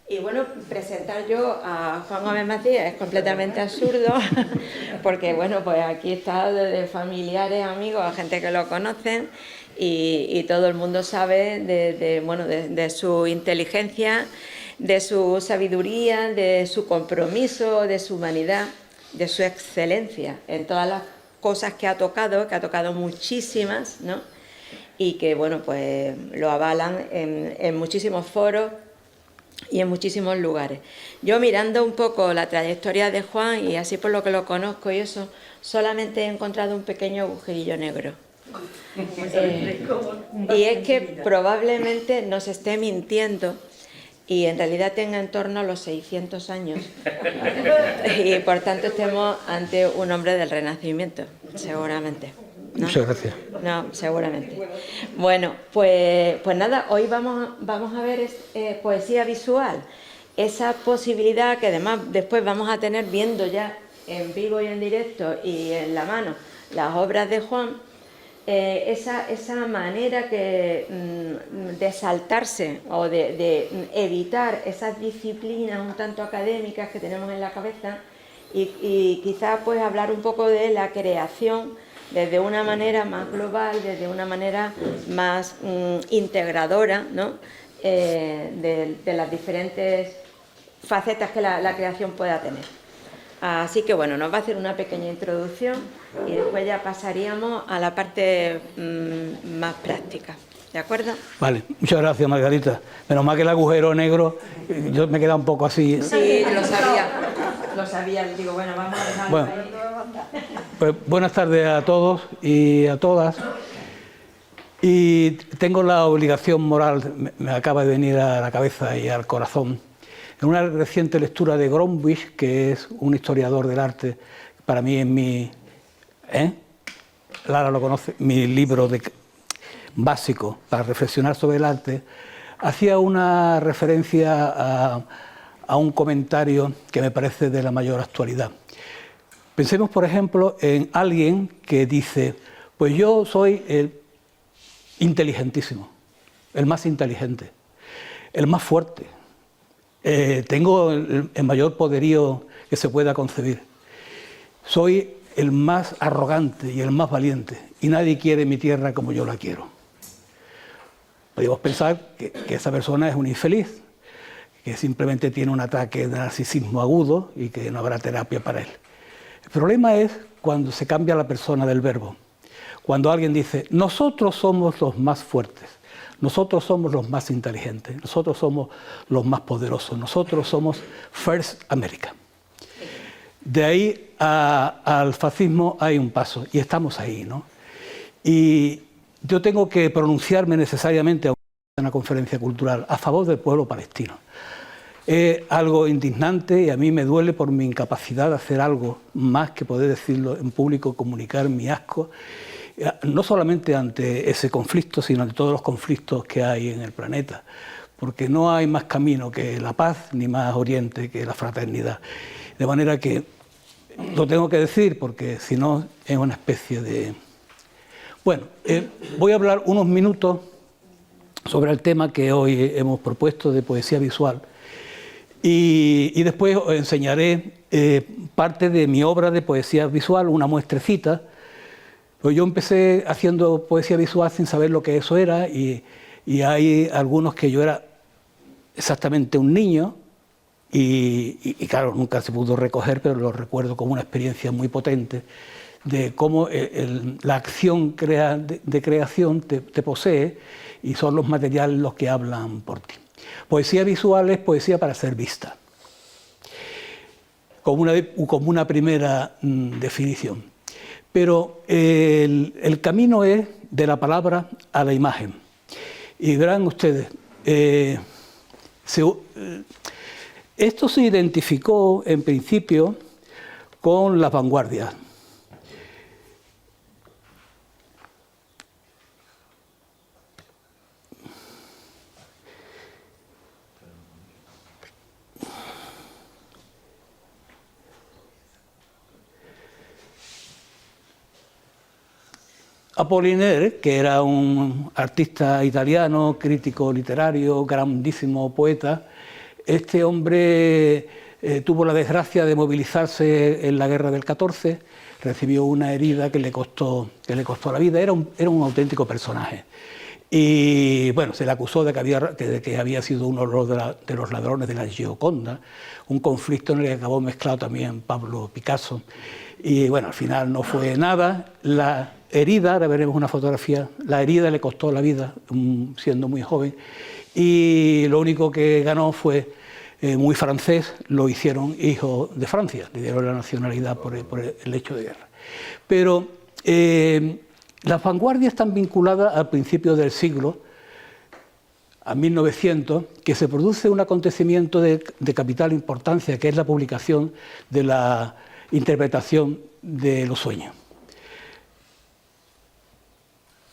Y bueno, presentar yo a Juan Gómez Macías es completamente absurdo, porque bueno, pues aquí está desde familiares, amigos, gente que lo conocen y todo el mundo sabe de su inteligencia, de su sabiduría, de su compromiso, de su humanidad, de su excelencia en todas las cosas que ha tocado muchísimas, ¿no? Y que bueno, pues lo avalan en muchísimos foros y en muchísimos lugares. Yo mirando un poco la trayectoria de Juan y así por lo que lo conozco y eso, solamente he encontrado un pequeño agujerillo negro. Y es que probablemente nos esté mintiendo y en realidad tenga en torno a los 600 años y por tanto estemos ante un hombre del Renacimiento, seguramente. ¿No? Muchas gracias. No, seguramente. Bueno, pues nada, hoy vamos a ver poesía visual, esa posibilidad que además después vamos a tener viendo ya en vivo y en directo y en la mano las obras de Juan, esa manera de saltarse o de evitar esas disciplinas un tanto académicas que tenemos en la cabeza y quizás pues hablar un poco de la creación desde una manera más global, desde una manera más integradora, ¿no? De las diferentes facetas que la creación pueda tener. Así que bueno, nos va a hacer una pequeña introducción y después ya pasaríamos a la parte más práctica. ¿De acuerdo? Vale, muchas gracias, Margarita. Menos mal que el agujero negro, yo me queda un poco así. Sí, lo sabía. Digo, bueno, vamos a dejarlo ahí. Pues buenas tardes a todos y a todas. Y tengo la obligación moral, me acaba de venir a la cabeza y al corazón, en una reciente lectura de Gromwich, que es un historiador del arte, para mí es mi... Lara lo conoce, mi libro básico para reflexionar sobre el arte, hacía una referencia a un comentario que me parece de la mayor actualidad. Pensemos, por ejemplo, en alguien que dice, pues yo soy el inteligentísimo, el más inteligente, el más fuerte, tengo el mayor poderío que se pueda concebir, soy el más arrogante y el más valiente, y nadie quiere mi tierra como yo la quiero. Podríamos pensar que esa persona es un infeliz, que simplemente tiene un ataque de narcisismo agudo y que no habrá terapia para él. El problema es cuando se cambia la persona del verbo. Cuando alguien dice, nosotros somos los más fuertes, nosotros somos los más inteligentes, nosotros somos los más poderosos, nosotros somos First America. De ahí al fascismo hay un paso y estamos ahí, ¿no? Y yo tengo que pronunciarme necesariamente en una conferencia cultural a favor del pueblo palestino. Es algo indignante y a mí me duele por mi incapacidad de hacer algo más que poder decirlo en público, comunicar mi asco, no solamente ante ese conflicto, sino ante todos los conflictos que hay en el planeta, porque no hay más camino que la paz, ni más oriente que la fraternidad. De manera que lo tengo que decir, porque si no es una especie de... Bueno, voy a hablar unos minutos sobre el tema que hoy hemos propuesto de poesía visual. Y después os enseñaré parte de mi obra de poesía visual, una muestrecita. Pues yo empecé haciendo poesía visual sin saber lo que eso era y hay algunos que yo era exactamente un niño y claro, nunca se pudo recoger, pero lo recuerdo como una experiencia muy potente de cómo la acción de creación te posee y son los materiales los que hablan por ti. Poesía visual es poesía para ser vista, como una primera definición. Pero el camino es de la palabra a la imagen. Y verán ustedes, esto se identificó en principio con las vanguardias. Apollinaire, que era un artista italiano, crítico literario, grandísimo poeta, este hombre tuvo la desgracia de movilizarse en la guerra del 14, recibió una herida que le costó la vida, era un auténtico personaje. Y bueno, se le acusó de que había sido uno de los ladrones de la Gioconda, un conflicto en el que acabó mezclado también Pablo Picasso. Y bueno, al final no fue nada. La herida, ahora veremos una fotografía, la herida le costó la vida siendo muy joven, y lo único que ganó fue, muy francés, lo hicieron hijo de Francia, le dieron la nacionalidad por el hecho de guerra. Pero las vanguardias están vinculadas al principio del siglo, a 1900, que se produce un acontecimiento de capital importancia, que es la publicación de la interpretación de los sueños.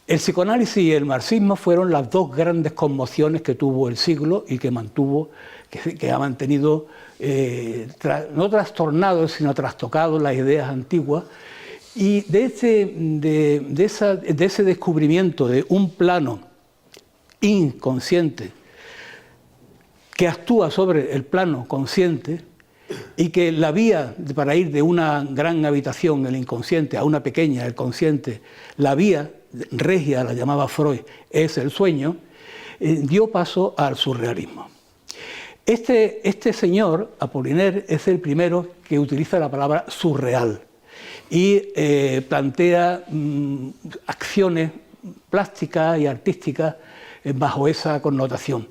El psicoanálisis y el marxismo fueron las dos grandes conmociones que tuvo el siglo y que ha mantenido, no trastornado, sino trastocado las ideas antiguas. Y de ese descubrimiento de un plano inconsciente que actúa sobre el plano consciente, y que la vía para ir de una gran habitación, el inconsciente, a una pequeña, el consciente, la vía regia, la llamaba Freud, es el sueño, dio paso al surrealismo. Este señor, Apollinaire, es el primero que utiliza la palabra surreal y plantea acciones plásticas y artísticas bajo esa connotación.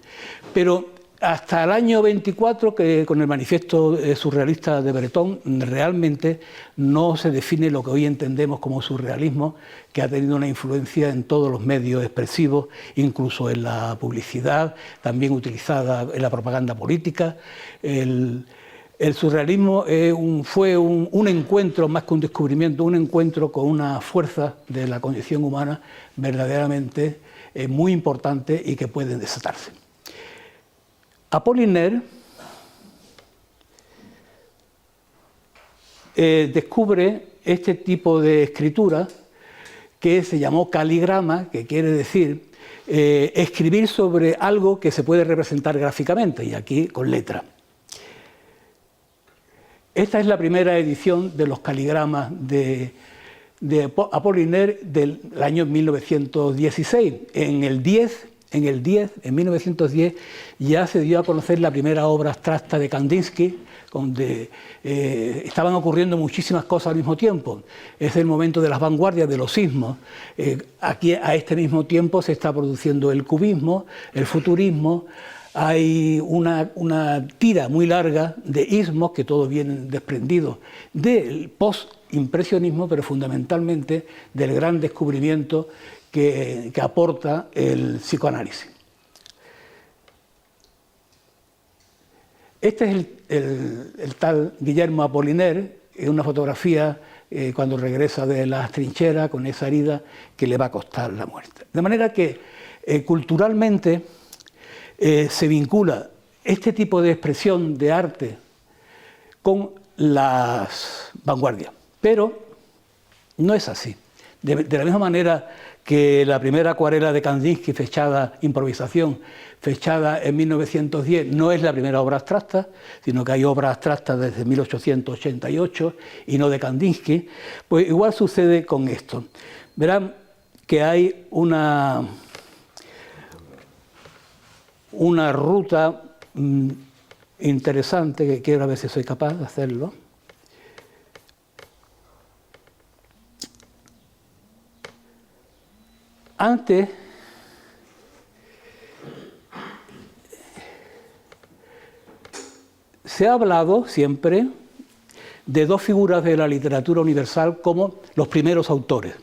Pero hasta el año 24, que con el manifiesto surrealista de Breton, realmente no se define lo que hoy entendemos como surrealismo, que ha tenido una influencia en todos los medios expresivos, incluso en la publicidad, también utilizada en la propaganda política. El surrealismo fue un encuentro, más que un descubrimiento, un encuentro con una fuerza de la condición humana verdaderamente muy importante y que pueden desatarse. Apollinaire descubre este tipo de escritura que se llamó caligrama, que quiere decir escribir sobre algo que se puede representar gráficamente, y aquí con letra. Esta es la primera edición de los caligramas de Apollinaire del año 1916. En 1910 ya se dio a conocer la primera obra abstracta de Kandinsky, donde estaban ocurriendo muchísimas cosas al mismo tiempo. Es el momento de las vanguardias, de los ismos. Aquí a este mismo tiempo se está produciendo el cubismo, el futurismo. Hay una tira muy larga de ismos que todos vienen desprendidos del post-impresionismo, pero fundamentalmente del gran descubrimiento que aporta el psicoanálisis. Este es el tal Guillermo Apollinaire, en una fotografía cuando regresa de las trincheras con esa herida que le va a costar la muerte. De manera que culturalmente se vincula este tipo de expresión de arte con las vanguardias, pero no es así. De la misma manera que la primera acuarela de Kandinsky, improvisación, fechada en 1910, no es la primera obra abstracta, sino que hay obras abstractas desde 1888 y no de Kandinsky, pues igual sucede con esto. Verán que hay una ruta interesante, que quiero ver si soy capaz de hacerlo. Antes se ha hablado siempre de dos figuras de la literatura universal como los primeros autores,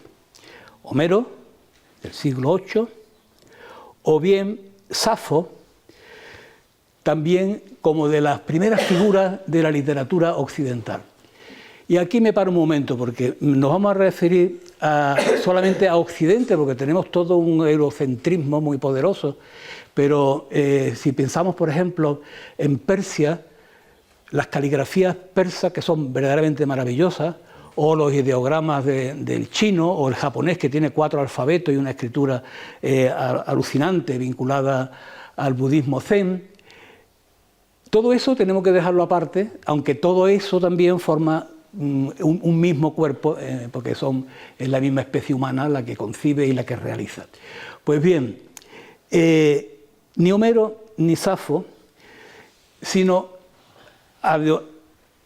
Homero, del siglo VIII, o bien Safo, también como de las primeras figuras de la literatura occidental. Y aquí me paro un momento, porque nos vamos a referir solamente a Occidente, porque tenemos todo un eurocentrismo muy poderoso, pero si pensamos, por ejemplo, en Persia, las caligrafías persas, que son verdaderamente maravillosas, o los ideogramas del chino, o el japonés, que tiene 4 alfabetos y una escritura alucinante vinculada al budismo zen, Todo eso tenemos que dejarlo aparte, aunque todo eso también forma un mismo cuerpo, porque es la misma especie humana la que concibe y la que realiza. Pues bien, ni Homero ni Safo, sino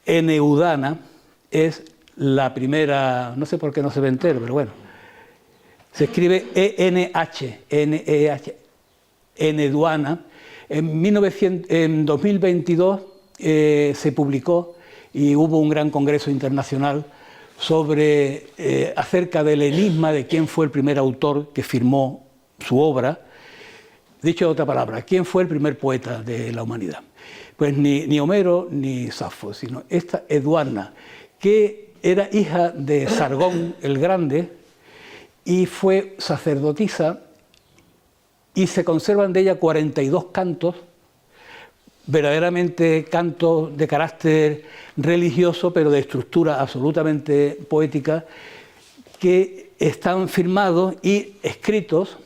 Eneudana es la primera, no sé por qué no se ve entero, pero bueno, se escribe E-N-H, N-E-H, Eneudana. En 2022 se publicó y hubo un gran congreso internacional acerca del enigma de quién fue el primer autor que firmó su obra. Dicho de otra palabra, ¿quién fue el primer poeta de la humanidad? Pues ni Homero ni Safo, sino esta Eduana, que era hija de Sargón el Grande y fue sacerdotisa, y se conservan de ella 42 cantos, verdaderamente cantos de carácter religioso, pero de estructura absolutamente poética, que están firmados y escritos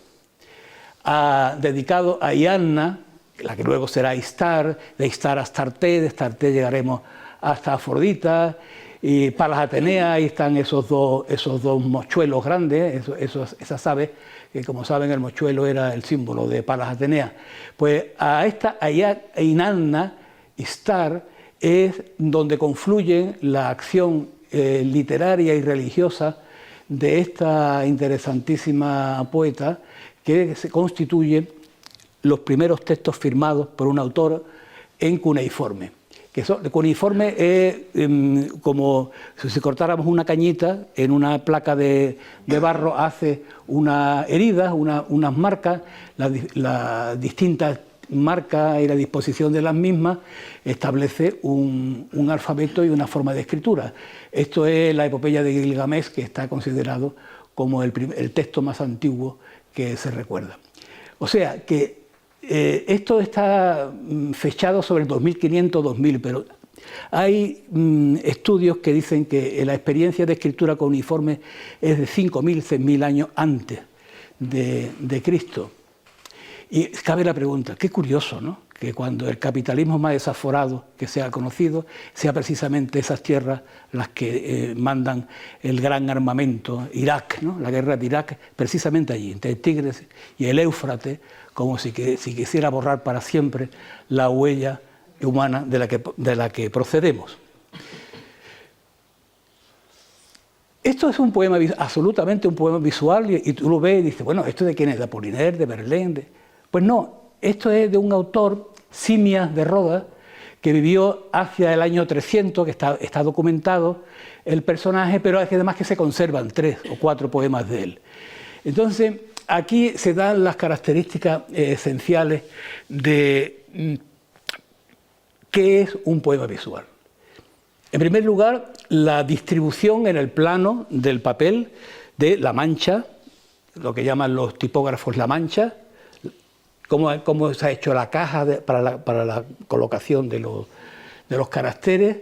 dedicados a Ianna, la que luego será Istar, de Istar a Astarte, de Astarte llegaremos hasta Afrodita, y Palas Atenea, ahí están esos dos mochuelos grandes, esas aves, que como saben el mochuelo era el símbolo de Palas Atenea. Pues a Inanna, Istar, es donde confluyen la acción literaria y religiosa de esta interesantísima poeta, que se constituye los primeros textos firmados por un autor en cuneiforme. Cuneiforme es como si cortáramos una cañita en una placa de barro, hace unas heridas, unas marcas, las distintas marcas y la disposición de las mismas establece un alfabeto y una forma de escritura. Esto es la epopeya de Gilgamesh, que está considerado como el texto más antiguo que se recuerda. O sea que esto está fechado sobre el 2500-2000, pero hay estudios que dicen que la experiencia de escritura cuneiforme es de 5000, 6000 años antes de Cristo. Y cabe la pregunta, qué curioso, ¿no?, que cuando el capitalismo más desaforado que se ha conocido, sea precisamente esas tierras las que mandan el gran armamento, Irak, ¿no?, la guerra de Irak, precisamente allí, entre el Tigris y el Éufrates, como si quisiera borrar para siempre la huella humana de la que procedemos. Esto es un poema, absolutamente un poema visual, y tú lo ves y dices, bueno, ¿esto de quién es? ¿De Apollinaire, de Verlaine? Pues no, esto es de un autor, Simias de Rodas, que vivió hacia el año 300, que está documentado el personaje, pero además que se conservan 3 o 4 poemas de él. Entonces, aquí se dan las características esenciales de qué es un poema visual. En primer lugar, la distribución en el plano del papel de la mancha, lo que llaman los tipógrafos la mancha, cómo se ha hecho la caja para la colocación de los caracteres.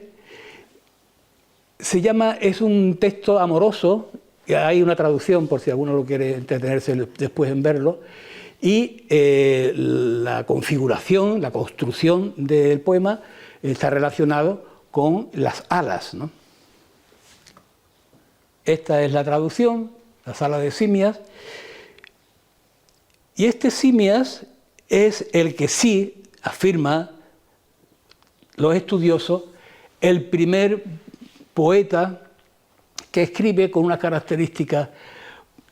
Es un texto amoroso, hay una traducción por si alguno lo quiere entretenerse después en verlo, y la configuración, la construcción del poema está relacionado con las alas, ¿no? Esta es la traducción, las alas de Simias, y este Simias es el que sí afirma los estudiosos el primer poeta que escribe con una característica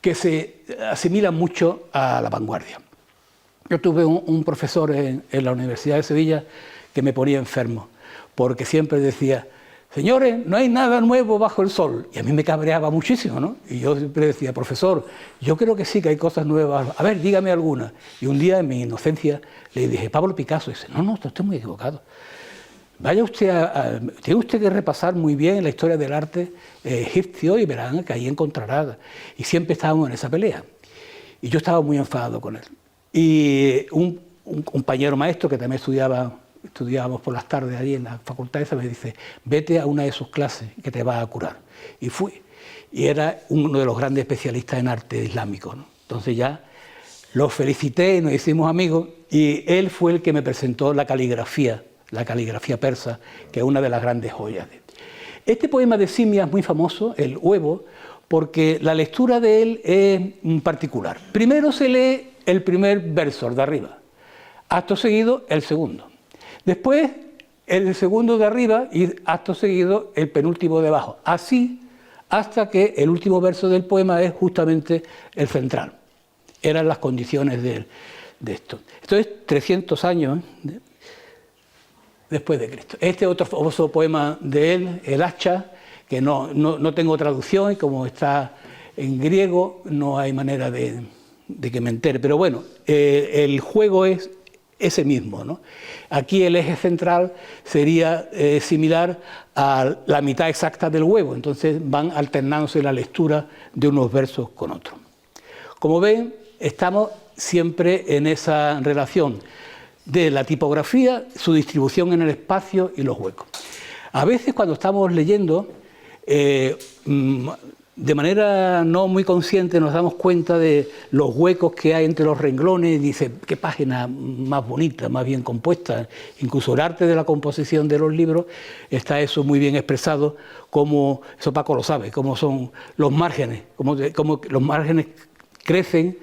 que se asimila mucho a la vanguardia. Yo tuve un profesor en la Universidad de Sevilla que me ponía enfermo, porque siempre decía, señores, no hay nada nuevo bajo el sol. Y a mí me cabreaba muchísimo, ¿no? Y yo siempre decía, profesor, yo creo que sí que hay cosas nuevas. A ver, dígame alguna. Y un día, en mi inocencia, le dije, Pablo Picasso. Y dice, no, estoy muy equivocado. Vaya usted tiene usted que repasar muy bien la historia del arte egipcio y verán que ahí encontrará. Y siempre estábamos en esa pelea. Y yo estaba muy enfadado con él. Y un compañero maestro que también estudiábamos por las tardes allí en la facultad esa, me dice, vete a una de sus clases que te va a curar. Y fui. Y era uno de los grandes especialistas en arte islámico, ¿no? Entonces ya lo felicité y nos hicimos amigos, y él fue el que me presentó la caligrafía la caligrafía persa, que es una de las grandes joyas. Este poema de Simia es muy famoso, El huevo, porque la lectura de él es particular. Primero se lee el primer verso de arriba, acto seguido el segundo. Después el segundo de arriba y acto seguido el penúltimo de abajo. Así hasta que el último verso del poema es justamente el central. Eran las condiciones de esto. Esto es 300 años después de Cristo. Este otro famoso poema de él, El hacha, que no tengo traducción y como está en griego no hay manera de que me entere. Pero bueno, el juego es ese mismo, ¿no? Aquí el eje central sería similar a la mitad exacta del huevo, entonces van alternándose la lectura de unos versos con otros. Como ven, estamos siempre en esa relación de la tipografía, su distribución en el espacio y los huecos. A veces cuando estamos leyendo, de manera no muy consciente nos damos cuenta de los huecos que hay entre los renglones y dice, qué página más bonita, más bien compuesta. Incluso el arte de la composición de los libros está eso muy bien expresado, como, eso Paco lo sabe, cómo son los márgenes, cómo los márgenes crecen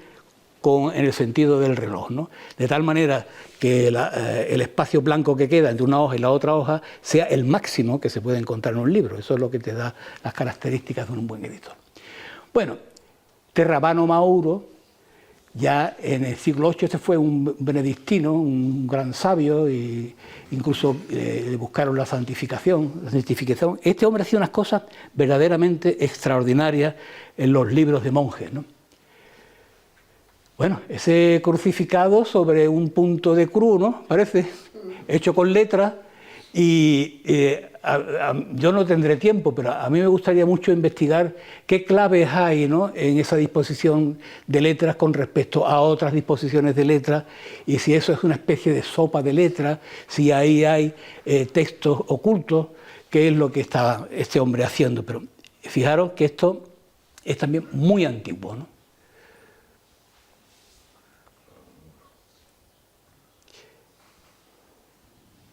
en el sentido del reloj, ¿no? De tal manera que el espacio blanco que queda entre una hoja y la otra hoja sea el máximo que se puede encontrar en un libro. Eso es lo que te da las características de un buen editor. Bueno, Terrabano Mauro, ya en el siglo VIII, este fue un benedictino, un gran sabio, e incluso le buscaron la santificación. Este hombre hacía unas cosas verdaderamente extraordinarias en los libros de monjes, ¿no? Bueno, ese crucificado sobre un punto de cruz, ¿no? Parece, hecho con letras, y yo no tendré tiempo, pero a mí me gustaría mucho investigar qué claves hay, ¿no?, en esa disposición de letras con respecto a otras disposiciones de letras, y si eso es una especie de sopa de letras, si ahí hay textos ocultos, qué es lo que está este hombre haciendo. Pero fijaros que esto es también muy antiguo, ¿no?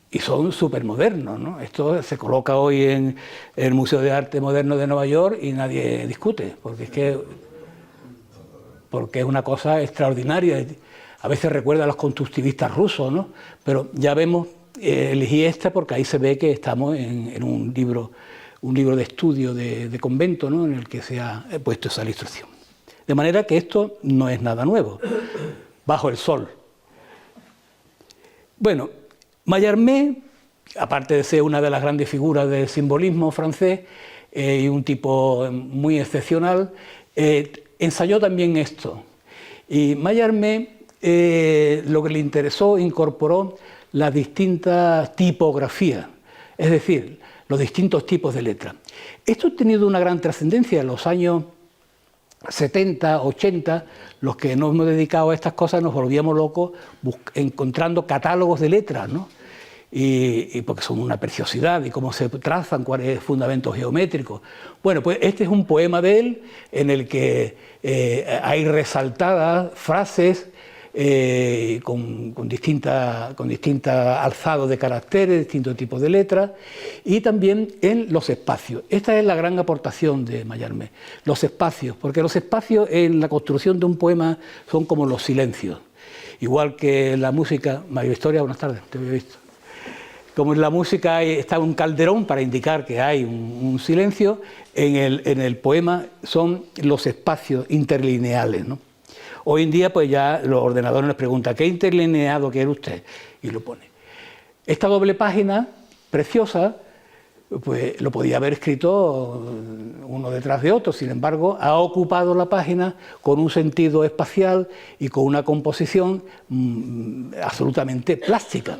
Y son súper modernos, ¿no? Esto se coloca hoy en el Museo de Arte Moderno de Nueva York y nadie discute, porque es una cosa extraordinaria. A veces recuerda a los constructivistas rusos, ¿no? Pero ya vemos, elegí esta porque ahí se ve que estamos en un libro de estudio de convento, ¿no?, en el que se ha puesto esa ilustración. De manera que esto no es nada nuevo, bajo el sol. Bueno, Mallarmé, aparte de ser una de las grandes figuras del simbolismo francés y un tipo muy excepcional, ensayó también esto. Y Mallarmé, lo que le interesó, incorporó las distintas tipografías, es decir, los distintos tipos de letras. Esto ha tenido una gran trascendencia en los años 70, 80, los que nos hemos dedicado a estas cosas nos volvíamos locos encontrando catálogos de letras, ¿no? Y porque son una preciosidad, y cómo se trazan, cuál es el fundamento geométrico. Bueno, pues este es un poema de él en el que hay resaltadas frases con distintas alzados de caracteres, distintos tipos de letras, y también en los espacios. Esta es la gran aportación de Mallarmé, los espacios, porque los espacios en la construcción de un poema son como los silencios. Igual que en la música, María Victoria, buenas tardes, te había visto. Como en la música está un calderón para indicar que hay un silencio, en el poema son los espacios interlineales, ¿no? Hoy en día pues ya los ordenadores nos preguntan ¿qué interlineado quiere usted? Y lo pone. Esta doble página preciosa pues lo podía haber escrito uno detrás de otro, sin embargo ha ocupado la página con un sentido espacial y con una composición absolutamente plástica.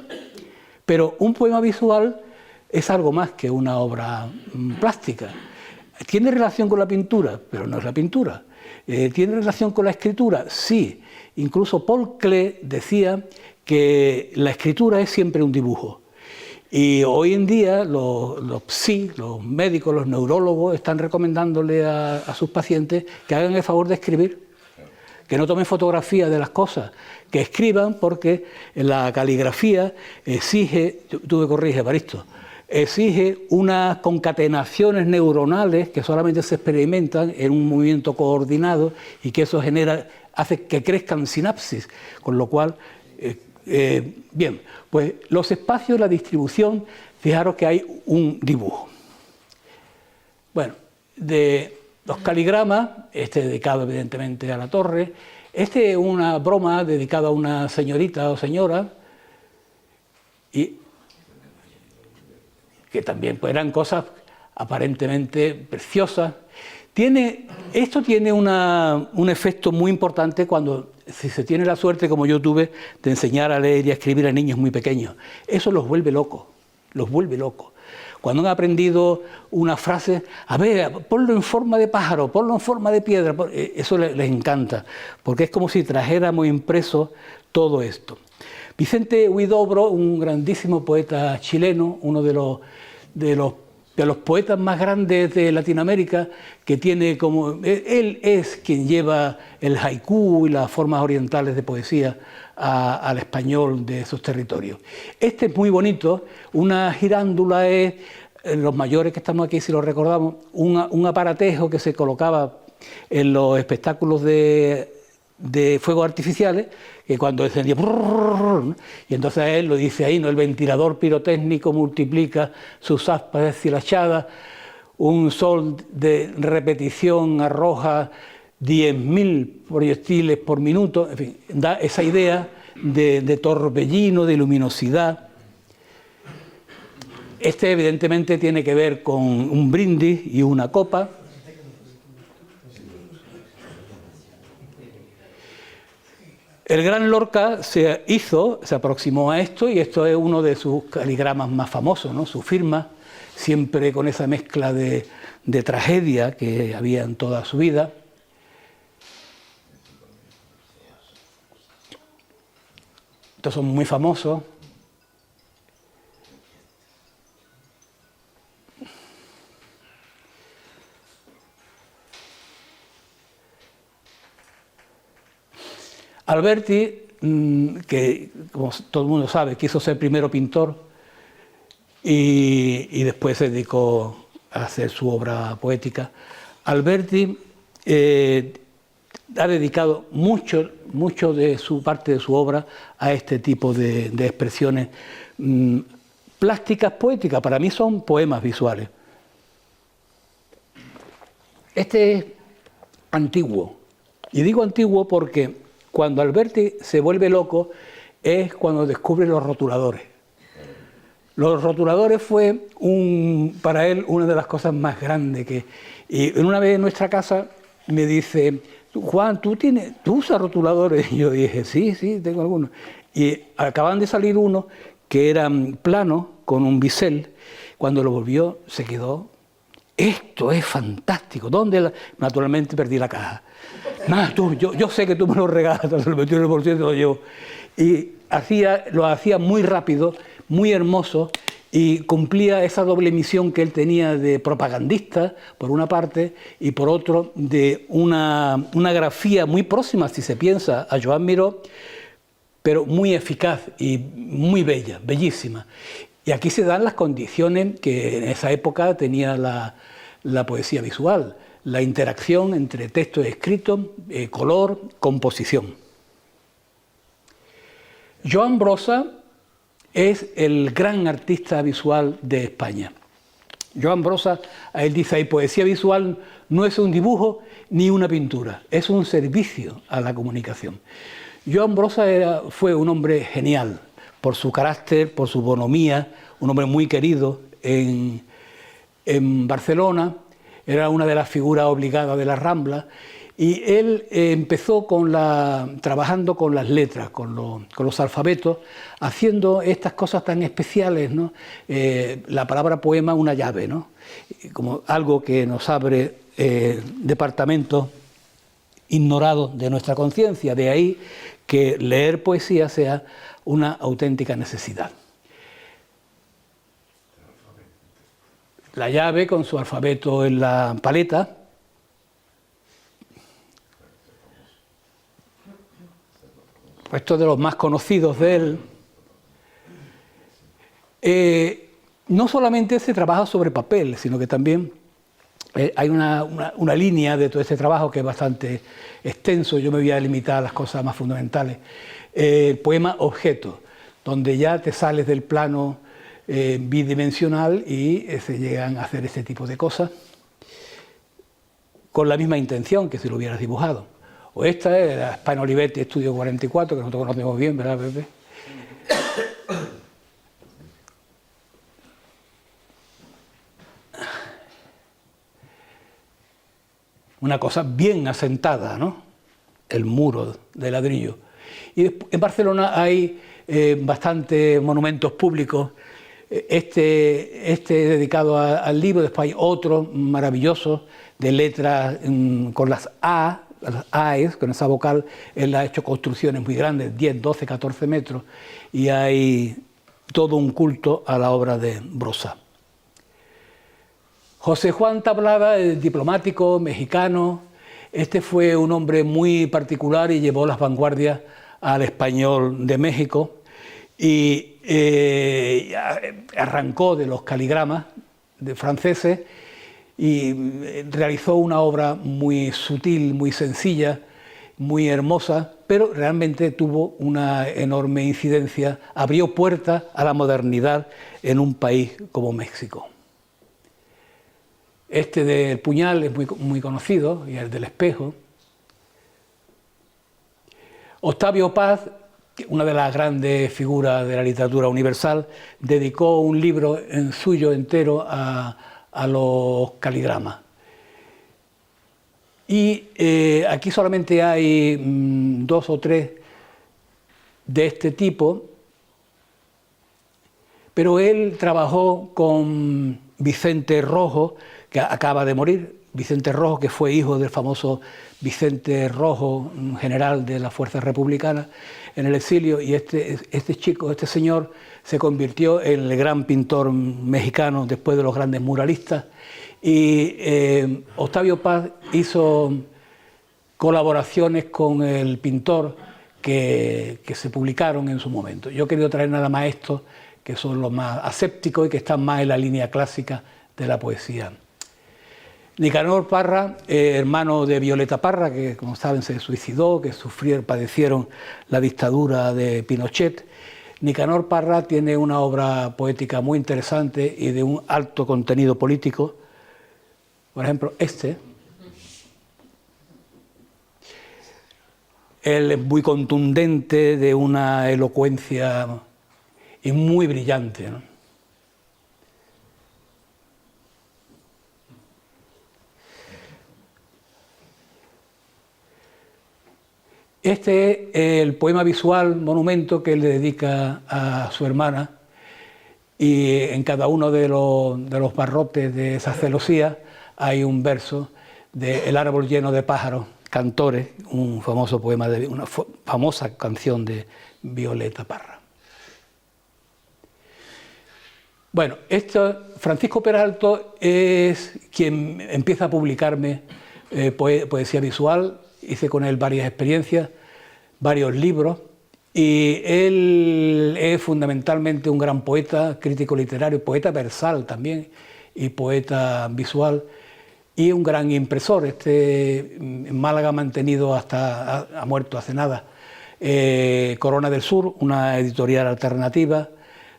Pero un poema visual es algo más que una obra plástica. Tiene relación con la pintura, pero no es la pintura. ¿Tiene relación con la escritura? Sí. Incluso Paul Klee decía que la escritura es siempre un dibujo. Y hoy en día los médicos, los neurólogos están recomendándole a sus pacientes que hagan el favor de escribir, que no tomen fotografías de las cosas, que escriban, porque la caligrafía exige, tú me corriges, Evaristo, exige unas concatenaciones neuronales que solamente se experimentan en un movimiento coordinado y que eso hace que crezcan sinapsis, con lo cual, bien, pues los espacios, la distribución, fijaros que hay un dibujo. Bueno, de los caligramas, dedicado evidentemente a la torre, es una broma dedicada a una señorita o señora, y que también pues, eran cosas aparentemente preciosas. Esto tiene un efecto muy importante cuando si se tiene la suerte, como yo tuve, de enseñar a leer y a escribir a niños muy pequeños. Eso los vuelve locos, los vuelve locos. Cuando han aprendido una frase, a ver, ponlo en forma de pájaro, ponlo en forma de piedra, eso les encanta, porque es como si trajéramos impreso todo esto. Vicente Huidobro, un grandísimo poeta chileno, uno de los poetas más grandes de Latinoamérica, que tiene como... Él es quien lleva el haiku y las formas orientales de poesía al español de esos territorios. Este es muy bonito, una girándula es, los mayores que estamos aquí si lo recordamos, un aparatejo que se colocaba en los espectáculos de fuegos artificiales, que cuando encendía, y entonces él lo dice ahí, ¿no? El ventilador pirotécnico multiplica sus aspas deshilachadas, un sol de repetición arroja 10.000 proyectiles por minuto, en fin, da esa idea de torbellino, de luminosidad. Evidentemente tiene que ver con un brindis y una copa. El gran Lorca se aproximó a esto, y esto es uno de sus caligramas más famosos, ¿no? Su firma, siempre con esa mezcla de tragedia que había en toda su vida. Estos son muy famosos. Alberti, que como todo el mundo sabe, quiso ser primero pintor y después se dedicó a hacer su obra poética. Alberti ha dedicado mucho de su parte de su obra a este tipo de expresiones plásticas poéticas. Para mí son poemas visuales. Este es antiguo, y digo antiguo porque cuando Alberti se vuelve loco es cuando descubre los rotuladores. Los rotuladores fue para él una de las cosas más grandes y una vez en nuestra casa me dice: Juan, ¿tú usas rotuladores? Y yo dije, sí, tengo algunos. Y acaban de salir unos que eran planos con un bisel. Cuando lo volvió se quedó: esto es fantástico. ¿Dónde? Naturalmente perdí la caja. Yo sé que tú me lo regalas, se lo metí en el bolsillo y lo llevo. Y lo hacía muy rápido, muy hermoso, y cumplía esa doble misión que él tenía de propagandista, por una parte, y por otro, de una grafía muy próxima, si se piensa, a Joan Miró, pero muy eficaz y muy bella, bellísima. Y aquí se dan las condiciones que en esa época tenía la poesía visual, la interacción entre texto y escrito, color, composición. Joan Brossa es el gran artista visual de España. Joan Brossa, él dice ahí, poesía visual no es un dibujo ni una pintura, es un servicio a la comunicación. Joan Brossa fue un hombre genial por su carácter, por su bonomía, un hombre muy querido en Barcelona. Era una de las figuras obligadas de la Rambla, y él empezó trabajando con las letras, con los alfabetos, haciendo estas cosas tan especiales, ¿no? La palabra poema, una llave, ¿no? Como algo que nos abre departamentos ignorados de nuestra conciencia. De ahí que leer poesía sea una auténtica necesidad. La llave con su alfabeto en la paleta. Pues esto es de los más conocidos de él. No solamente se trabaja sobre papel, sino que también hay una línea de todo este trabajo que es bastante extenso. Yo me voy a limitar a las cosas más fundamentales. El poema objeto, donde ya te sales del plano bidimensional y se llegan a hacer este tipo de cosas con la misma intención que si lo hubieras dibujado. O esta es la Spano Olivetti Estudio 44, que nosotros conocemos bien, ¿verdad, Pepe? Una cosa bien asentada, ¿no? El muro de ladrillo. Y en Barcelona hay bastantes monumentos públicos. Este dedicado al libro, después hay otro maravilloso de letras con las A, las AES, con esa vocal. Él ha hecho construcciones muy grandes, 10, 12, 14 metros, y hay todo un culto a la obra de Brossa. José Juan Tablada, el diplomático mexicano, este fue un hombre muy particular y llevó las vanguardias al español de México y arrancó de los caligramas de franceses y realizó una obra muy sutil, muy sencilla, muy hermosa, pero realmente tuvo una enorme incidencia, abrió puertas a la modernidad en un país como México. Este del puñal es muy conocido, y el del espejo. Octavio Paz, una de las grandes figuras de la literatura universal, dedicó un libro suyo entero a los caligramas. Y aquí solamente hay 2 o 3 de este tipo, pero él trabajó con Vicente Rojo, que acaba de morir. Vicente Rojo, que fue hijo del famoso Vicente Rojo, general de las fuerzas republicanas en el exilio, y este señor se convirtió en el gran pintor mexicano después de los grandes muralistas. Y Octavio Paz hizo colaboraciones con el pintor que se publicaron en su momento. Yo he querido traer nada más estos, que son los más asépticos y que están más en la línea clásica de la poesía. Nicanor Parra, hermano de Violeta Parra, que como saben se suicidó, que padecieron la dictadura de Pinochet. Nicanor Parra tiene una obra poética muy interesante y de un alto contenido político. Por ejemplo, él es muy contundente, de una elocuencia y muy brillante, ¿no? Este es el poema visual monumento que él le dedica a su hermana, y en cada uno de los barrotes de esa celosía hay un verso de El árbol lleno de pájaros, cantores, un famoso poema, una famosa canción de Violeta Parra. Bueno, Francisco Peralto es quien empieza a publicarme poesía visual. Hice con él varias experiencias, varios libros, y él es fundamentalmente un gran poeta, crítico literario, poeta versal también, y poeta visual, y un gran impresor. En Málaga ha mantenido ha muerto hace nada, Corona del Sur, una editorial alternativa,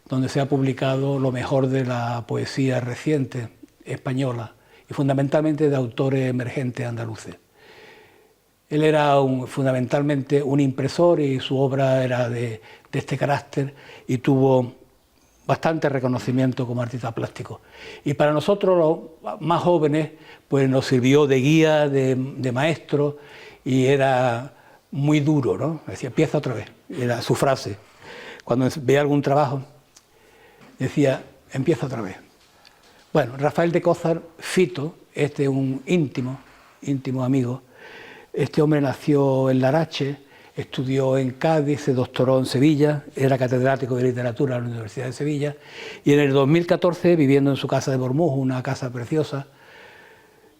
donde se ha publicado lo mejor de la poesía reciente española, y fundamentalmente de autores emergentes andaluces. Él era fundamentalmente un impresor y su obra era de este carácter y tuvo bastante reconocimiento como artista plástico. Y para nosotros, los más jóvenes, pues nos sirvió de guía, de maestro, y era muy duro, ¿no? Decía, empieza otra vez, era su frase. Cuando veía algún trabajo, decía, empieza otra vez. Bueno, Rafael de Cózar, Fito, un íntimo amigo. Este hombre nació en Larache, estudió en Cádiz, se doctoró en Sevilla, era catedrático de literatura en la Universidad de Sevilla, y en el 2014, viviendo en su casa de Bormuz, una casa preciosa,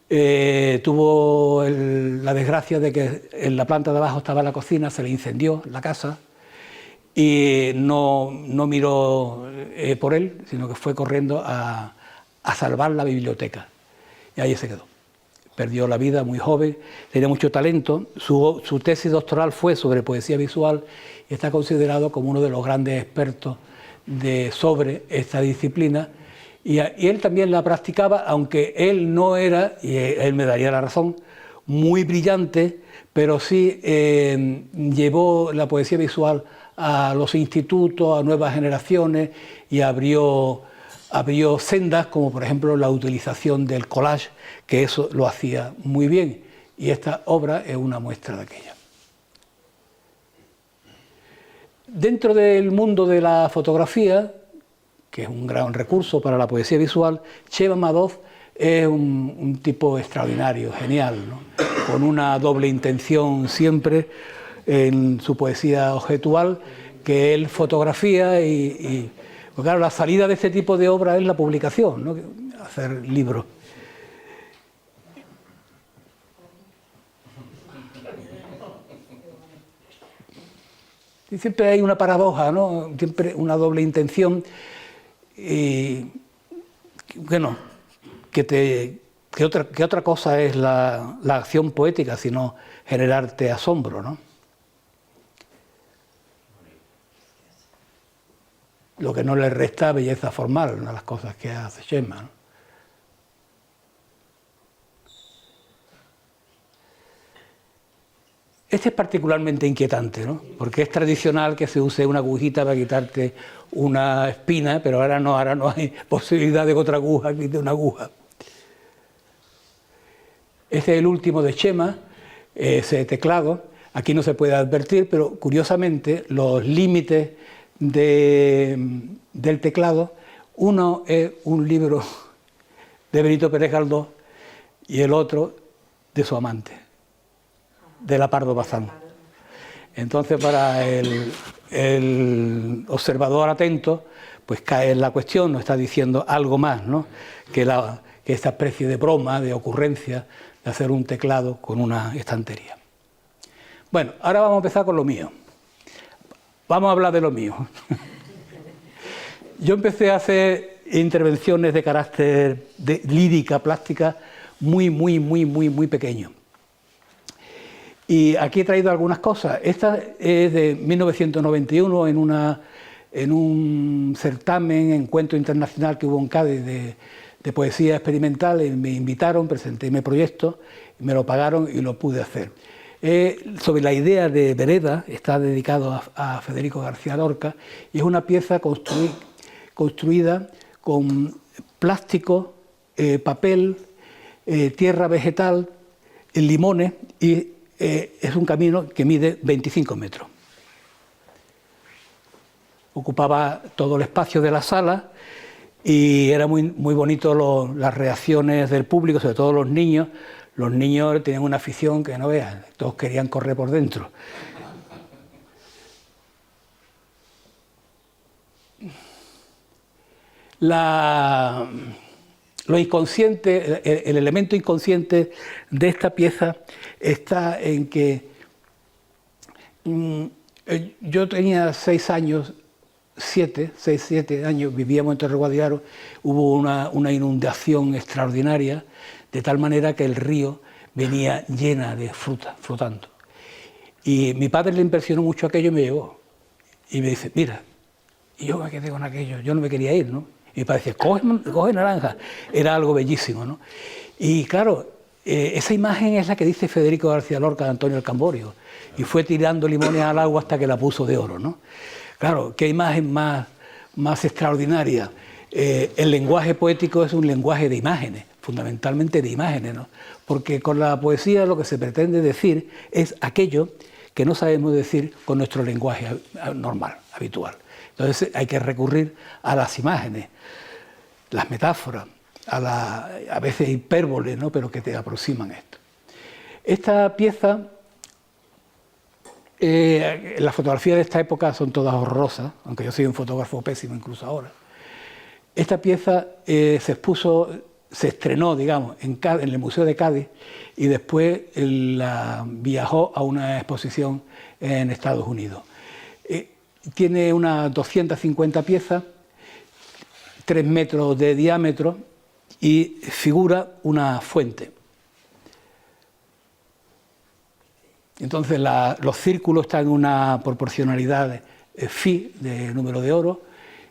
tuvo la desgracia de que en la planta de abajo estaba la cocina, se le incendió la casa y no miró por él, sino que fue corriendo a salvar la biblioteca. Y ahí se quedó. Perdió la vida muy joven, tenía mucho talento. Su tesis doctoral fue sobre poesía visual y está considerado como uno de los grandes expertos sobre esta disciplina. Y él también la practicaba, aunque él no era, y él me daría la razón, muy brillante, pero sí llevó la poesía visual a los institutos, a nuevas generaciones, y abrió sendas, como por ejemplo la utilización del collage, que eso lo hacía muy bien, y esta obra es una muestra de aquella. Dentro del mundo de la fotografía, que es un gran recurso para la poesía visual, Cheva Madoz es un tipo extraordinario, genial, ¿no? Con una doble intención siempre en su poesía objetual, que él fotografía y pues claro, la salida de este tipo de obra es la publicación, ¿no? Hacer libros. Y siempre hay una paradoja, ¿no? Siempre una doble intención. Y bueno, que otra cosa es la acción poética, sino generarte asombro, ¿no? Lo que no le resta belleza formal, una de las cosas que hace Shema, ¿no? Este es particularmente inquietante, ¿no? Porque es tradicional que se use una agujita para quitarte una espina, pero ahora no hay posibilidad de que otra aguja quite una aguja. Este es el último de Shema, ese teclado. Aquí no se puede advertir, pero curiosamente los límites del teclado, uno es un libro de Benito Pérez Galdós y el otro de su amante, de la Pardo Bazán. Entonces, para el observador atento, pues cae en la cuestión, nos está diciendo algo más, ¿no? que esta especie de broma, de ocurrencia, de hacer un teclado con una estantería. Bueno, ahora vamos a empezar con lo mío. Vamos a hablar de lo mío. Yo empecé a hacer intervenciones de carácter de lírica, plástica, muy pequeño. Y aquí he traído algunas cosas. Esta es de 1991 en un certamen, encuentro internacional que hubo en Cádiz de poesía experimental. Y me invitaron, presenté mi proyecto, me lo pagaron y lo pude hacer. Sobre la idea de Vereda, está dedicado a Federico García Lorca, y es una pieza construida con plástico, papel, tierra vegetal, limones, y es un camino que mide 25 metros. Ocupaba todo el espacio de la sala y era muy bonito las reacciones del público, sobre todo los niños. Los niños tenían una afición que no vean, todos querían correr por dentro. Lo inconsciente, el elemento inconsciente de esta pieza está en que yo tenía 6 años, 7 años, vivíamos en Torre Guadiaro, hubo una inundación extraordinaria, de tal manera que el río venía llena de fruta, flotando. Y mi padre le impresionó mucho aquello y me llevó. Y me dice, mira, y yo me quedé con aquello, yo no me quería ir, ¿no? Y mi padre decía, coge naranja. Era algo bellísimo, ¿no? Y claro, esa imagen es la que dice Federico García Lorca de Antonio el Camborio. Y fue tirando limones al agua hasta que la puso de oro, ¿no? Claro, qué imagen más extraordinaria. El lenguaje poético es un lenguaje de imágenes, fundamentalmente de imágenes, ¿no? Porque con la poesía lo que se pretende decir es aquello que no sabemos decir con nuestro lenguaje normal, habitual. Entonces hay que recurrir a las imágenes, las metáforas, a veces hipérboles, ¿no? Pero que te aproximan esto. Esta pieza, las fotografías de esta época son todas horrorosas, aunque yo soy un fotógrafo pésimo incluso ahora. Esta pieza se expuso se estrenó, digamos, en el Museo de Cádiz y después viajó a una exposición en Estados Unidos. Tiene unas 250 piezas, 3 metros de diámetro y figura una fuente. Entonces los círculos están en una proporcionalidad phi de número de oro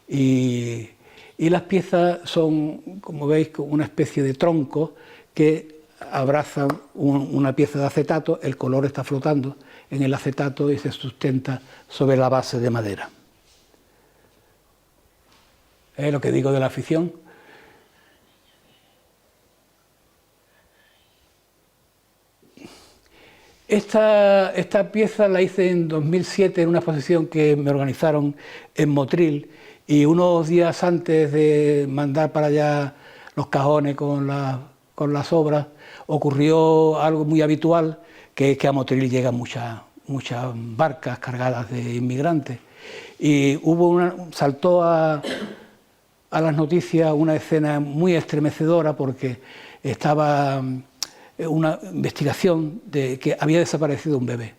y las piezas son, como veis, una especie de tronco que abrazan una pieza de acetato, el color está flotando en el acetato y se sustenta sobre la base de madera. Es lo que digo de la afición. Esta pieza la hice en 2007 en una exposición que me organizaron en Motril y unos días antes de mandar para allá los cajones con las obras ocurrió algo muy habitual, que es que a Motril llegan muchas barcas cargadas de inmigrantes y saltó a las noticias una escena muy estremecedora porque estaba una investigación de que había desaparecido un bebé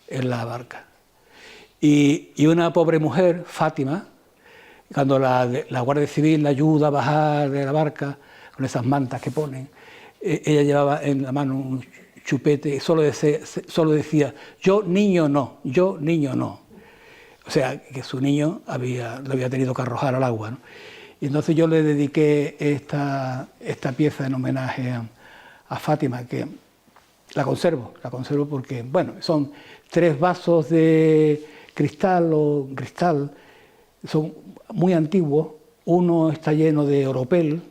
en la barca. Y una pobre mujer, Fátima, cuando la Guardia Civil la ayuda a bajar de la barca con esas mantas que ponen, ella llevaba en la mano un chupete y solo decía, yo niño no, yo niño no. O sea, que su niño lo había tenido que arrojar al agua, ¿no? Y entonces yo le dediqué esta pieza en homenaje a Fátima, que la conservo porque, bueno, son 3 vasos de cristal, son muy antiguos, uno está lleno de oropel,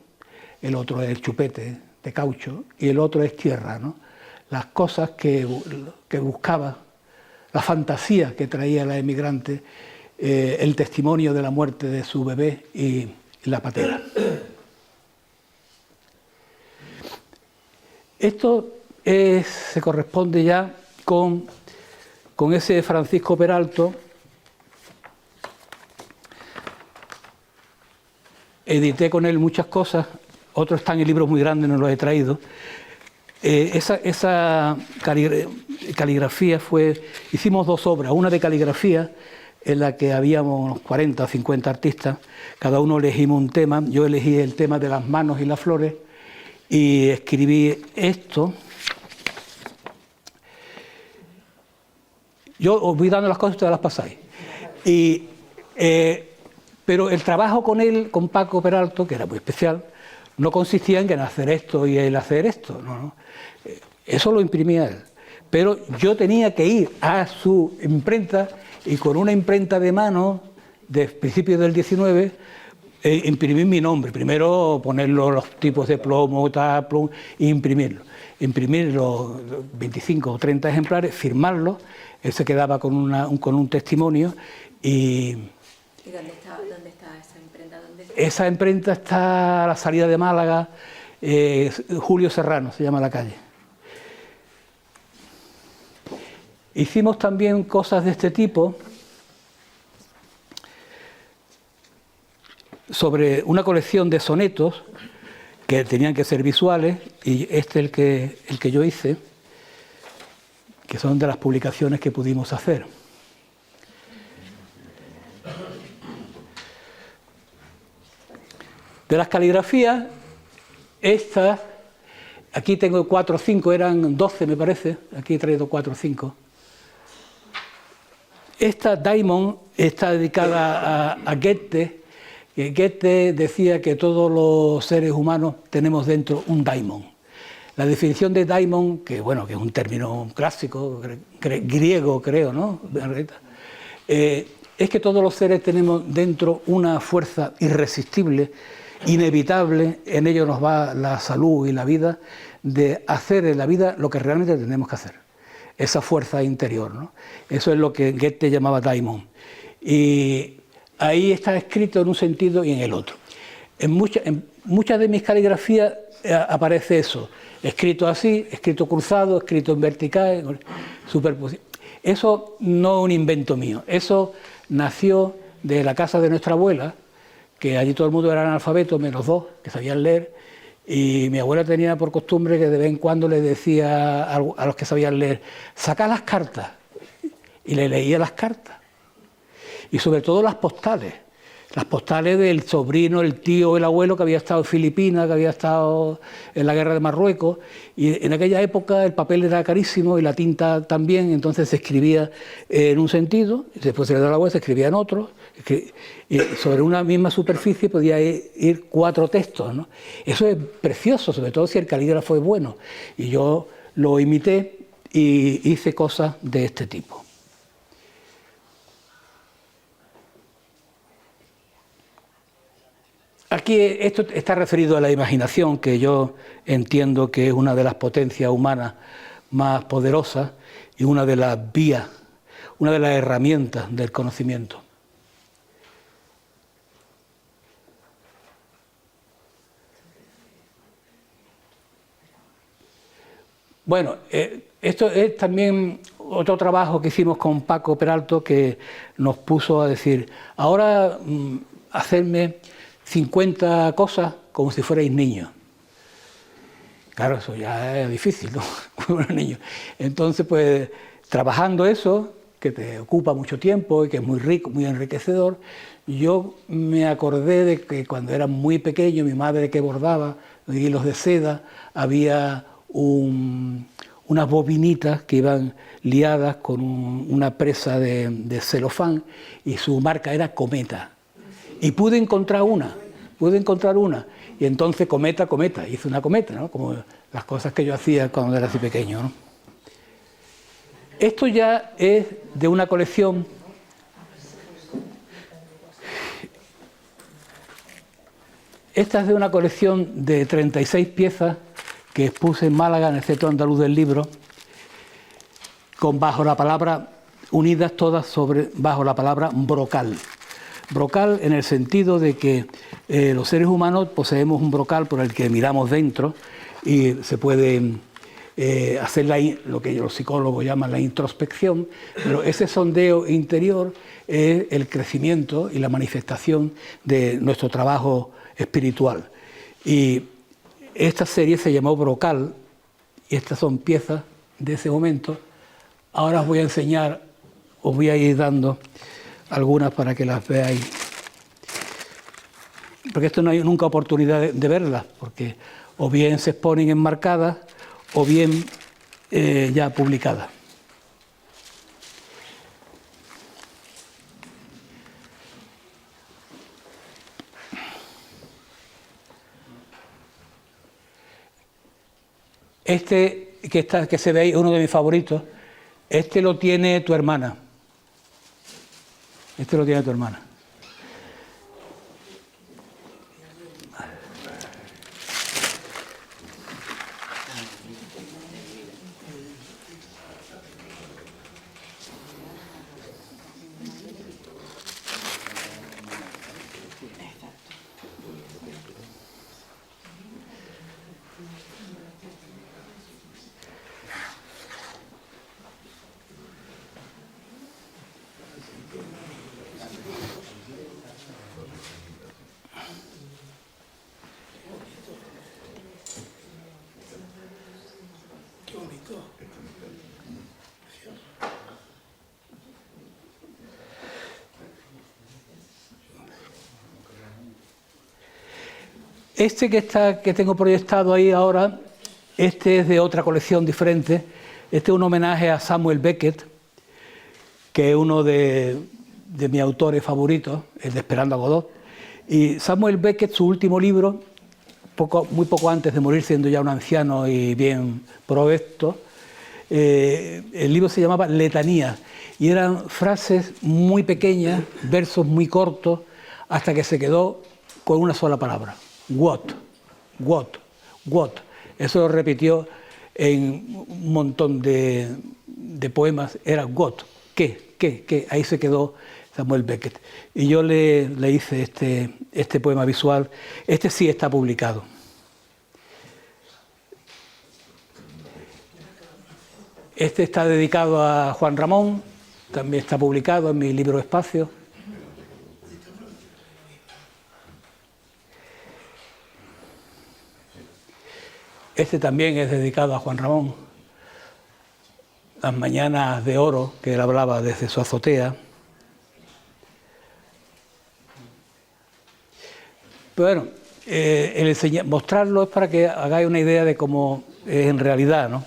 el otro es chupete de caucho y el otro es tierra, ¿no? Las cosas que buscaba, la fantasía que traía la emigrante, el testimonio de la muerte de su bebé y la patera. Esto se corresponde ya con ese Francisco Peralto. Edité con él muchas cosas, otros están en libros muy grandes, no los he traído. Esa caligrafía hicimos 2 obras, una de caligrafía en la que habíamos unos 40 o 50 artistas, cada uno elegimos un tema, yo elegí el tema de las manos y las flores y escribí esto. Yo os voy dando las cosas y ustedes las pasáis. Pero el trabajo con él, con Paco Peralto, que era muy especial, no consistía en hacer esto y él hacer esto, no. Eso lo imprimía él. Pero yo tenía que ir a su imprenta y con una imprenta de mano de principios del 19 imprimir mi nombre. Primero ponerlo los tipos de plomo, e imprimirlo. Imprimir los 25 o 30 ejemplares, firmarlos, él se quedaba con un testimonio y... ¿Y dónde está esa imprenta? Esa imprenta está a la salida de Málaga, Julio Serrano se llama la calle. Hicimos también cosas de este tipo sobre una colección de sonetos que tenían que ser visuales y este es el que yo hice, que son de las publicaciones que pudimos hacer. De las caligrafías, estas, aquí tengo 4 o 5, eran 12 me parece, aquí he traído 4 o 5. Esta Diamond está dedicada a Goethe, que Goethe decía que todos los seres humanos tenemos dentro un daimon. La definición de daimon, que bueno, que es un término clásico, griego creo, ¿no? Es que todos los seres tenemos dentro una fuerza irresistible, inevitable, en ello nos va la salud y la vida, de hacer en la vida lo que realmente tenemos que hacer, esa fuerza interior, ¿no? Eso es lo que Goethe llamaba daimon. Y ahí está escrito en un sentido y en el otro. En muchas de mis caligrafías aparece eso, escrito así, escrito cruzado, escrito en vertical, superposición. Eso no es un invento mío, eso nació de la casa de nuestra abuela, que allí todo el mundo era analfabeto, menos 2, que sabían leer, Y mi abuela tenía por costumbre que de vez en cuando le decía a los que sabían leer, sacad las cartas, y le leía las cartas. Y sobre todo las postales del sobrino, el tío, el abuelo que había estado en Filipinas, que había estado en la guerra de Marruecos, y en aquella época el papel era carísimo y la tinta también, entonces se escribía en un sentido, y después se le daba la vuelta, se escribía en otro, y sobre una misma superficie podía ir 4 textos, ¿no? Eso es precioso, sobre todo si el calígrafo es bueno, y yo lo imité y hice cosas de este tipo. Aquí esto está referido a la imaginación, que yo entiendo que es una de las potencias humanas más poderosas y una de las vías, una de las herramientas del conocimiento. Bueno, esto es también otro trabajo que hicimos con Paco Peralto, que nos puso a decir, ahora hacerme 50 cosas como si fuerais niños. Claro, eso ya es difícil, ¿no? Como un niño. Entonces, pues, trabajando eso, que te ocupa mucho tiempo y que es muy rico, muy enriquecedor, yo me acordé de que cuando era muy pequeño, mi madre que bordaba hilos de seda, había unas bobinitas que iban liadas con una presa de celofán y su marca era Cometa. Y pude encontrar una, y entonces cometa, hice una cometa, ¿no? Como las cosas que yo hacía cuando era así pequeño, ¿no? Esto ya es de una colección. Esta es de una colección de 36 piezas que expuse en Málaga, en el Centro Andaluz del Libro, bajo la palabra, unidas todas bajo la palabra brocal. Brocal en el sentido de que los seres humanos poseemos un brocal por el que miramos dentro y se puede hacer lo que los psicólogos llaman la introspección, pero ese sondeo interior es el crecimiento y la manifestación de nuestro trabajo espiritual. Y esta serie se llamó Brocal y estas son piezas de ese momento. Ahora os voy a enseñar, os voy a ir dando algunas para que las veáis, porque esto no hay nunca oportunidad de verlas, porque o bien se exponen enmarcadas o bien ya publicadas. Este que se ve ahí es uno de mis favoritos. Este lo tiene tu hermana. Este lo tiene tu hermana. Este que tengo proyectado ahí ahora, este es de otra colección diferente. Este es un homenaje a Samuel Beckett, que es uno de mis autores favoritos, el de Esperando a Godot. Y Samuel Beckett, su último libro, muy poco antes de morir, siendo ya un anciano y bien provesto, el libro se llamaba Letanías, y eran frases muy pequeñas, versos muy cortos, hasta que se quedó con una sola palabra. What. Eso lo repitió en un montón de poemas, era what, ¿qué? Ahí se quedó Samuel Beckett. Y yo le hice este poema visual. Este sí está publicado. Este está dedicado a Juan Ramón, también está publicado en mi libro Espacio. Este también es dedicado a Juan Ramón. Las mañanas de oro, que él hablaba desde su azotea. Pero bueno, mostrarlo es para que hagáis una idea de cómo es en realidad, ¿no?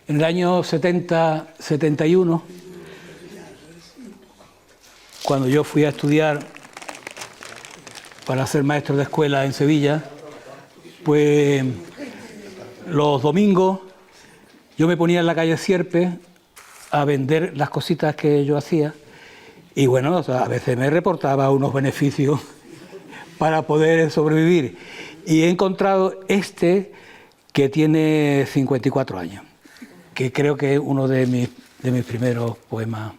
En el año 70-71, cuando yo fui a estudiar para ser maestro de escuela en Sevilla, pues los domingos yo me ponía en la calle Sierpe a vender las cositas que yo hacía y bueno, o sea, a veces me reportaba unos beneficios para poder sobrevivir. Y he encontrado este que tiene 54 años. Que creo que es uno de mis primeros poemas.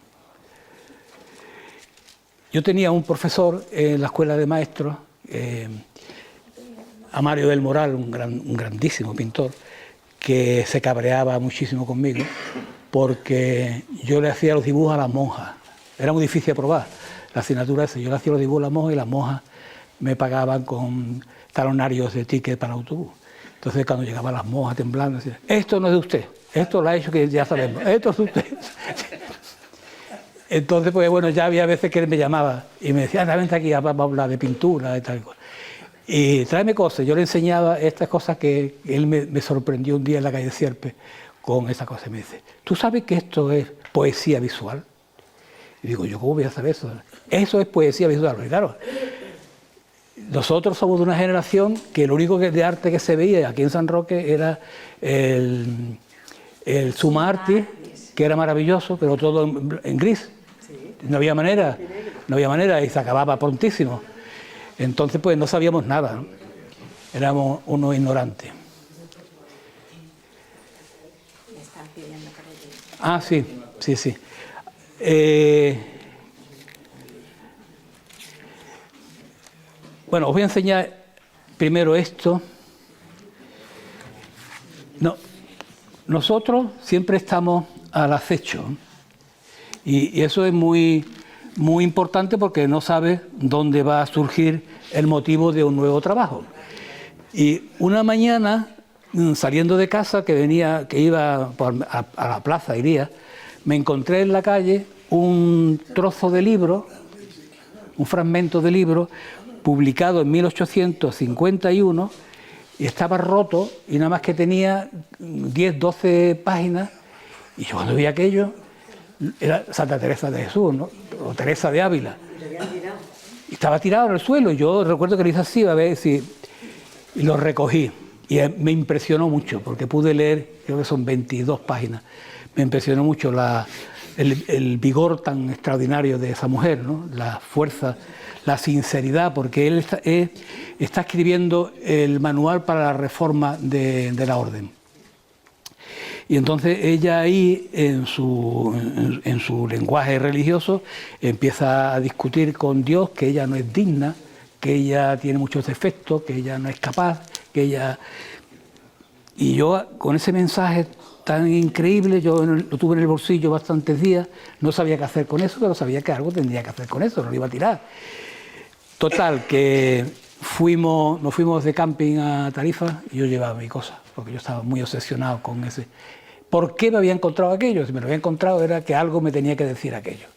Yo tenía un profesor en la escuela de maestros, Amario del Moral, un grandísimo pintor, que se cabreaba muchísimo conmigo porque yo le hacía los dibujos a las monjas. Era muy difícil aprobar la asignatura esa. Yo le hacía los dibujos a las monjas y las monjas me pagaban con talonarios de ticket para autobús. Entonces cuando llegaban las monjas temblando, decían, esto no es de usted. Esto lo ha hecho que ya sabemos, esto es usted. Entonces, pues bueno, ya había veces que él me llamaba y me decía, anda, vente aquí, vamos a hablar de pintura y tal. Y tráeme cosas. Yo le enseñaba estas cosas que él me sorprendió un día en la calle Sierpe con esa cosa. Y me dice, ¿tú sabes que esto es poesía visual? Y digo, ¿yo cómo voy a saber eso? Eso es poesía visual. Y claro, nosotros somos de una generación que lo único de arte que se veía aquí en San Roque era el Suma Artis, que era maravilloso, pero todo en gris. No había manera, y se acababa prontísimo. Entonces, pues no sabíamos nada, ¿no? Éramos unos ignorantes. Ah, sí. Bueno, os voy a enseñar primero esto. Nosotros siempre estamos al acecho y eso es muy importante porque no sabes dónde va a surgir el motivo de un nuevo trabajo. Y una mañana, saliendo de casa, que iba a la plaza, me encontré en la calle un trozo de libro, un fragmento de libro publicado en 1851, y estaba roto y nada más que tenía 10, 12 páginas. Y yo cuando vi aquello, era Santa Teresa de Jesús, ¿no? O Teresa de Ávila. Y estaba tirado en el suelo. Y yo recuerdo que lo hice así, a ver si... Y lo recogí. Y me impresionó mucho, porque pude leer, creo que son 22 páginas. Me impresionó mucho el vigor tan extraordinario de esa mujer, ¿no? La fuerza, la sinceridad, porque él está escribiendo el manual para la reforma de la orden. Y entonces ella ahí, en su lenguaje religioso, empieza a discutir con Dios que ella no es digna, que ella tiene muchos defectos, que ella no es capaz, que ella... Y yo, con ese mensaje tan increíble, yo lo tuve en el bolsillo bastantes días, no sabía qué hacer con eso, pero sabía que algo tendría que hacer con eso, no lo iba a tirar. Total, que nos fuimos de camping a Tarifa y yo llevaba mi cosa, porque yo estaba muy obsesionado con ese. ¿Por qué me había encontrado aquello? Si me lo había encontrado era que algo me tenía que decir aquello.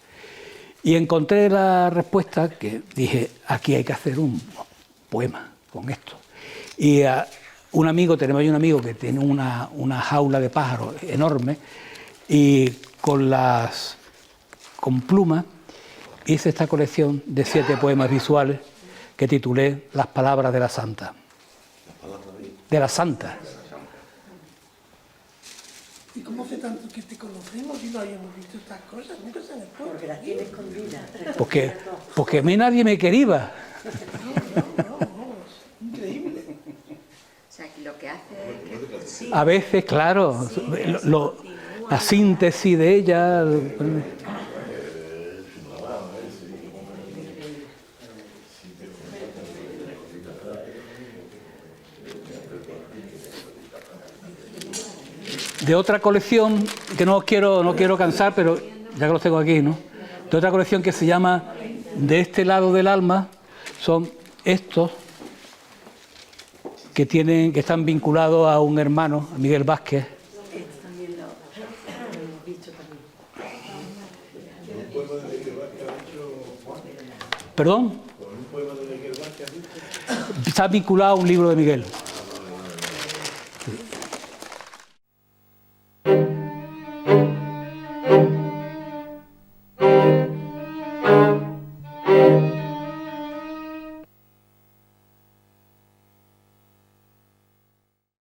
Y encontré la respuesta que dije, aquí hay que hacer un poema con esto. Y tenemos ahí un amigo que tiene una jaula de pájaros enorme y con plumas hice esta colección de 7 poemas visuales que titulé Las palabras de la santa. De la santa. ¿Y cómo hace tanto que te conocemos y no habíamos visto estas cosas? Nunca se me puede. Porque las tiene escondidas. Porque a mí nadie me quería. No, es increíble. O sea, que lo que hace es que... A veces, claro, la síntesis de ella... De otra colección, que no quiero cansar, pero ya que los tengo aquí, ¿no? De otra colección que se llama De este lado del alma, son estos que están vinculados a un hermano, a Miguel Vázquez. Esto también lo hemos visto también. ¿Perdón? Está vinculado a un libro de Miguel.